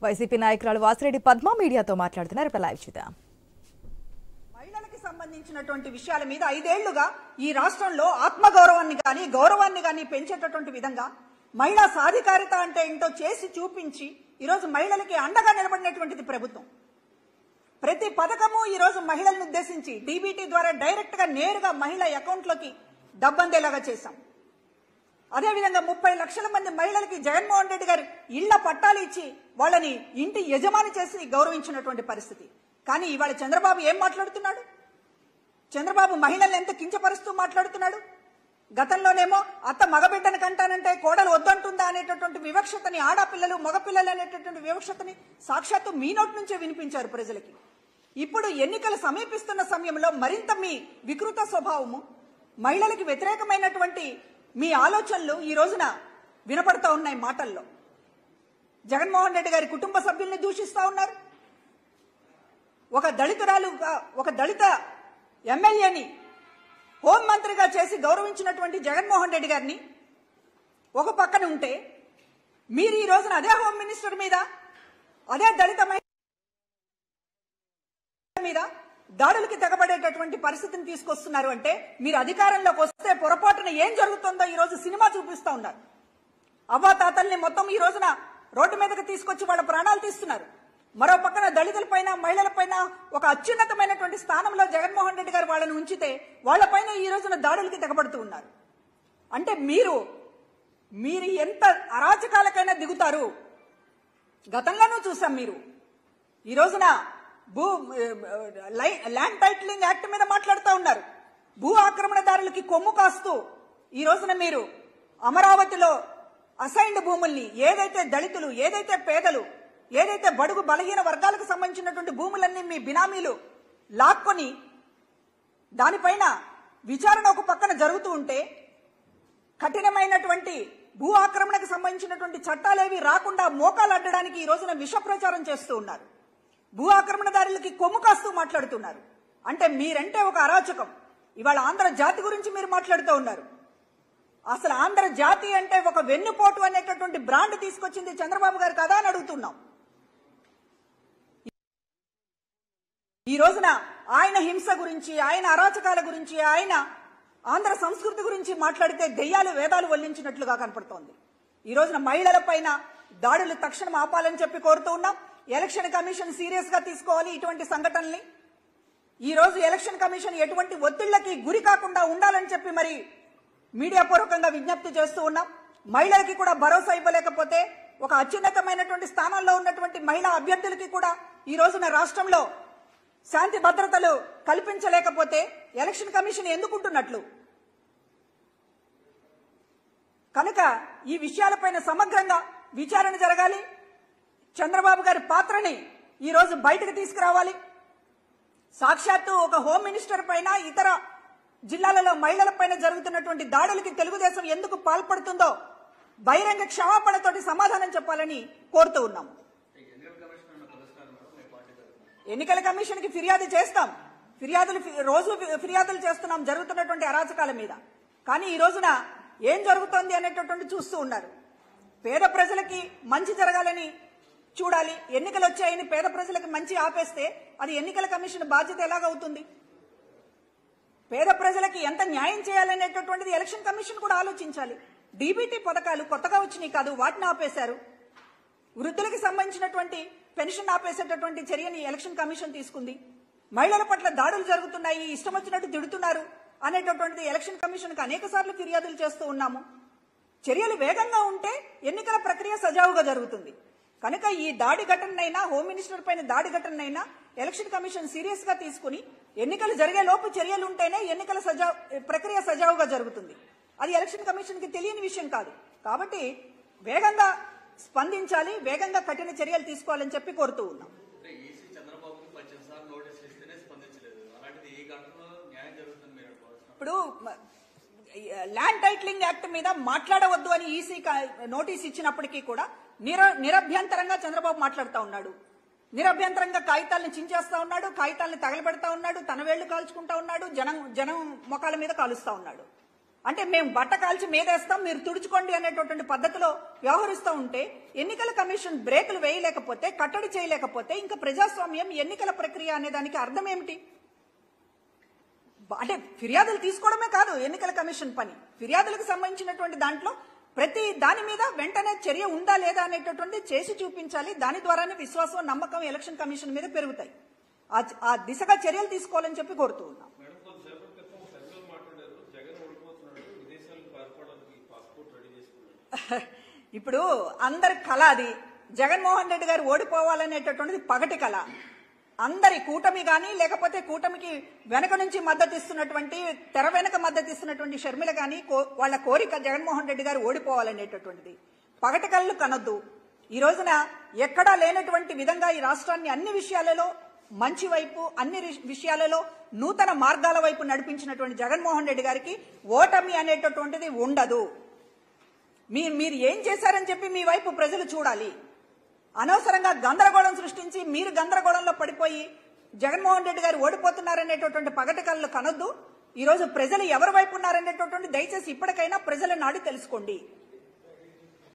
YCP నాయకురాలు వాసిరెడ్డి పద్మ మీడియాతో మాట్లాడుతున్నారు. ఇప్పుడు లైవ్ చూద్దాం. మహిళలకు సంబంధించినటువంటి విషయాల మీద 5 ఏళ్లుగా ఈ రాష్ట్రంలో ఆత్మగౌరవాన్ని గౌరవాన్ని గాని పెంచేటటువంటి విధంగా మహిళా సాధికారిత అంటే ఏంటో చేసి చూపించి ఈరోజు మహిళలకి అండగా నిలబడినటువంటిది ప్రభుత్వం. ప్రతి పథకము ఈరోజు మహిళలను ఉద్దేశించి డీబీటీ ద్వారా డైరెక్ట్ గా నేరుగా మహిళ అకౌంట్లోకి డబ్బందేలాగా చేశాం. అదేవిధంగా 30 లక్షల మంది మహిళలకి జగన్మోహన్ రెడ్డి గారు ఇళ్ల పట్టాలు ఇచ్చి వాళ్ళని ఇంటి యజమాని చేసి గౌరవించినటువంటి పరిస్థితి. కానీ ఇవాళ చంద్రబాబు ఏం మాట్లాడుతున్నాడు? చంద్రబాబు మహిళల్ని ఎంత కించపరుస్తూ మాట్లాడుతున్నాడు. గతంలోనేమో అత్త మగబిడ్డను కంటానంటే కోడలు వద్దంటుందా అనేటటువంటి వివక్షతని, ఆడపిల్లలు మగపిల్లలు అనేటటువంటి వివక్షతని సాక్షాత్తు మీ నోటి నుంచే వినిపించారు ప్రజలకి. ఇప్పుడు ఎన్నికలు సమీపిస్తున్న సమయంలో మరింత మీ వికృత స్వభావము, మహిళలకి వ్యతిరేకమైనటువంటి మీ ఆలోచనలు ఈ రోజున వినపడతా ఉన్నాయి మాటల్లో. జగన్మోహన్ రెడ్డి గారి కుటుంబ సభ్యుల్ని దూషిస్తా ఉన్నారు. ఒక దళిత ఎమ్మెల్యేని హోంమంత్రిగా చేసి గౌరవించినటువంటి జగన్మోహన్ రెడ్డి గారిని ఒక పక్కన ఉంటే, మీరు ఈ రోజున అదే హోమ్ మినిస్టర్ మీద, అదే దళిత మీద దాడులకి తెగబడేటటువంటి పరిస్థితిని తీసుకొస్తున్నారు. అంటే మీరు అధికారంలోకి వస్తే పొరపాటున ఏం జరుగుతుందో ఈ రోజు సినిమా చూపిస్తా ఉన్నారు. అవ్వాతాతల్ని మొత్తం ఈ రోజున రోడ్డు మీదకి తీసుకొచ్చి వాళ్ళ ప్రాణాలు తీస్తున్నారు. మరో పక్కన దళితులపైన, మహిళలపైన ఒక అత్యున్నతమైనటువంటి స్థానంలో జగన్మోహన్ రెడ్డి గారు వాళ్ళని ఉంచితే వాళ్ళపైన ఈ రోజున దాడులకి తెగబడుతూ ఉన్నారు. అంటే మీరు ఎంత అరాచకాలకైనా దిగుతారు. గతంలోనూ చూసాం. మీరు ఈ రోజున ల్యాండ్ టైటిలింగ్ యాక్ట్ మీద మాట్లాడుతూ ఉన్నారు. భూ ఆక్రమణదారులకి కొమ్ము కాస్తూ ఈ రోజున మీరు అమరావతిలో అసైన్డ్ భూముల్ని, ఏదైతే దళితులు, ఏదైతే పేదలు, ఏదైతే బడుగు బలహీన వర్గాలకు సంబంధించినటువంటి భూములన్నీ మీ బినామీలు లాక్కొని దానిపైన విచారణ ఒక పక్కన జరుగుతూ ఉంటే, కఠినమైనటువంటి భూ ఆక్రమణకు సంబంధించినటువంటి చట్టాలేవి రాకుండా మోకాలు అడ్డడానికి ఈ రోజున విష ప్రచారం చేస్తూ ఉన్నారు. భూ ఆక్రమణదారులకి కొమ్ము కాస్తూ మాట్లాడుతున్నారు. అంటే మీరంటే ఒక అరాచకం. ఇవాళ ఆంధ్ర జాతి గురించి మీరు మాట్లాడుతూ ఉన్నారు. అసలు ఆంధ్ర జాతి అంటే ఒక వెన్నుపోటు అనేటటువంటి బ్రాండ్ తీసుకొచ్చింది చంద్రబాబు గారు కదా అని అడుగుతున్నాం. ఈ రోజున ఆయన హింస గురించి, ఆయన అరాచకాల గురించి, ఆయన ఆంధ్ర సంస్కృతి గురించి మాట్లాడితే దెయ్యాలు వేదాలు వల్లించినట్లుగా కనపడుతోంది. ఈ రోజున మహిళల పైన దాడులు తక్షణం ఆపాలని చెప్పి కోరుతూ ఉన్నాం. ఎలక్షన్ కమిషన్ సీరియస్ గా తీసుకోవాలి ఇటువంటి సంఘటనల్ని. ఈ రోజు ఎలక్షన్ కమిషన్ ఎటువంటి ఒత్తిళ్లకి గురి కాకుండా ఉండాలని చెప్పి మరి మీడియా పూర్వకంగా విజ్ఞప్తి చేస్తూ ఉన్నాం. మహిళలకి కూడా భరోసా ఇవ్వలేకపోతే, ఒక అత్యున్నతమైనటువంటి స్థానంలో ఉన్నటువంటి మహిళా అభ్యర్థులకి కూడా ఈ రోజున రాష్ట్రంలో శాంతి భద్రతలు కల్పించలేకపోతే ఎలక్షన్ కమిషన్ ఎందుకుంటున్నట్లు? కనుక ఈ విషయాలపైన సమగ్రంగా విచారణ జరగాలి. చంద్రబాబు గారి పాత్రని ఈ రోజు బయటకు తీసుకురావాలి. సాక్షాత్తు ఒక హోమ్ మినిస్టర్ పైన, ఇతర జిల్లాలలో మహిళల పైన జరుగుతున్నటువంటి దాడులకి తెలుగుదేశం ఎందుకు పాల్పడుతుందో బహిరంగ క్షమాపణతోటి సమాధానం చెప్పాలని కోరుతూ ఉన్నాం. ఎన్నికల కమిషన్ కి ఫిర్యాదు చేస్తాం. రోజు ఫిర్యాదులు చేస్తున్నాం జరుగుతున్నటువంటి అరాచకాల మీద. కానీ ఈ రోజున ఏం జరుగుతోంది అనేటటువంటి చూస్తూ ఉన్నారు. పేద ప్రజలకి మంచి జరగాలని చూడాలి. ఎన్నికలు వచ్చాయని పేద ప్రజలకు మంచి ఆపేస్తే అది ఎన్నికల కమిషన్ బాధ్యత ఎలాగవుతుంది? పేద ప్రజలకి ఎంత న్యాయం చేయాలనేటటువంటిది ఎలక్షన్ కమిషన్ కూడా ఆలోచించాలి. డీబీటీ పథకాలు కొత్తగా వచ్చినాయి కాదు, వాటిని ఆపేశారు. వృద్ధులకు సంబంధించినటువంటి పెన్షన్ ఆపేసేటటువంటి చర్యని ఎలక్షన్ కమిషన్ తీసుకుంది. మహిళల పట్ల దాడులు జరుగుతున్నాయి, ఇష్టం వచ్చినట్టు తిడుతున్నారు అనేటటువంటిది ఎలక్షన్ కమిషన్ కు అనేక సార్లు ఫిర్యాదులు చేస్తూ ఉన్నాము. చర్యలు వేగంగా ఉంటే ఎన్నికల ప్రక్రియ సజావుగా జరుగుతుంది. కనుక ఈ దాడి ఘటనైనా, హోమ్ మినిస్టర్ పైన దాడి ఘటనైనా ఎలక్షన్ కమిషన్ సీరియస్ గా తీసుకుని ఎన్నికలు జరిగే లోపు చర్యలు ఉంటేనే ఎన్నికల ప్రక్రియ సజావుగా జరుగుతుంది. అది ఎలక్షన్ కమిషన్ కి తెలియని విషయం కాదు. కాబట్టి వేగంగా స్పందించాలి, వేగంగా కఠిన చర్యలు తీసుకోవాలని చెప్పి కోరుతూ ఉన్నాం. ఇప్పుడు ల్యాండ్ టైటిలింగ్ యాక్ట్ మీద మాట్లాడవద్దు అని ఈసీ నోటీస్ ఇచ్చినప్పటికీ కూడా నిరభ్యంతరంగా చంద్రబాబు మాట్లాడుతూ ఉన్నాడు. నిరభ్యంతరంగా కాగితాలను చించేస్తా ఉన్నాడు, కాగితాలను తగలబెడతా ఉన్నాడు, తన వేళ్లు కాల్చుకుంటా ఉన్నాడు, జనం మొఖాల మీద కాలుస్తా ఉన్నాడు. అంటే మేము బట్ట కాల్చి మీదేస్తాం, మీరు తుడుచుకోండి అనేటటువంటి పద్ధతిలో వ్యవహరిస్తూ ఉంటే ఎన్నికల కమిషన్ బ్రేకులు వేయలేకపోతే, కట్టడి చేయలేకపోతే ఇంకా ప్రజాస్వామ్యం, ఎన్నికల ప్రక్రియ అనే దానికి అర్థం ఏమిటి? అంటే ఫిర్యాదులు తీసుకోవడమే కాదు ఎన్నికల కమిషన్ పని. ఫిర్యాదులకు సంబంధించినటువంటి దాంట్లో ప్రతి దాని మీద వెంటనే చర్య ఉందా లేదా అనేటటువంటి చేసి చూపించాలి. దాని ద్వారానే విశ్వాసం, నమ్మకం ఎలక్షన్ కమిషన్ మీద పెరుగుతాయి. ఆ దిశగా చర్యలు తీసుకోవాలని చెప్పి కోరుతూ ఉన్నాం. ఇప్పుడు అందరి కళ అది. జగన్మోహన్ రెడ్డి గారు ఓడిపోవాలనేటటువంటిది పగటి కళ. అందరి కూటమి కానీ, లేకపోతే కూటమికి వెనక నుంచి మద్దతు ఇస్తున్నటువంటి, తెర వెనక మద్దతు ఇస్తున్నటువంటి షర్మిల కానీ వాళ్ళ కోరిక జగన్మోహన్ రెడ్డి గారు ఓడిపోవాలనేటటువంటిది. పగటి కళలు కనొద్దు. ఈ రోజున ఎక్కడా లేనటువంటి విధంగా ఈ రాష్ట్రాన్ని అన్ని విషయాలలో మంచి వైపు, అన్ని విషయాలలో నూతన మార్గాల వైపు నడిపించినటువంటి జగన్మోహన్ రెడ్డి గారికి ఓటమి అనేటటువంటిది ఉండదు. మీరు ఏం చేశారని చెప్పి మీ వైపు ప్రజలు చూడాలి. అనవసరంగా గందరగోళం సృష్టించి మీరు గందరగోళంలో పడిపోయి జగన్మోహన్ రెడ్డి గారు ఓడిపోతున్నారనేటటువంటి పగటి కళ్ళు కనొద్దు. ఈ రోజు ప్రజలు ఎవరి వైపు ఉన్నారనేటటువంటి దయచేసి ఇప్పటికైనా ప్రజల నాడి తెలుసుకోండి.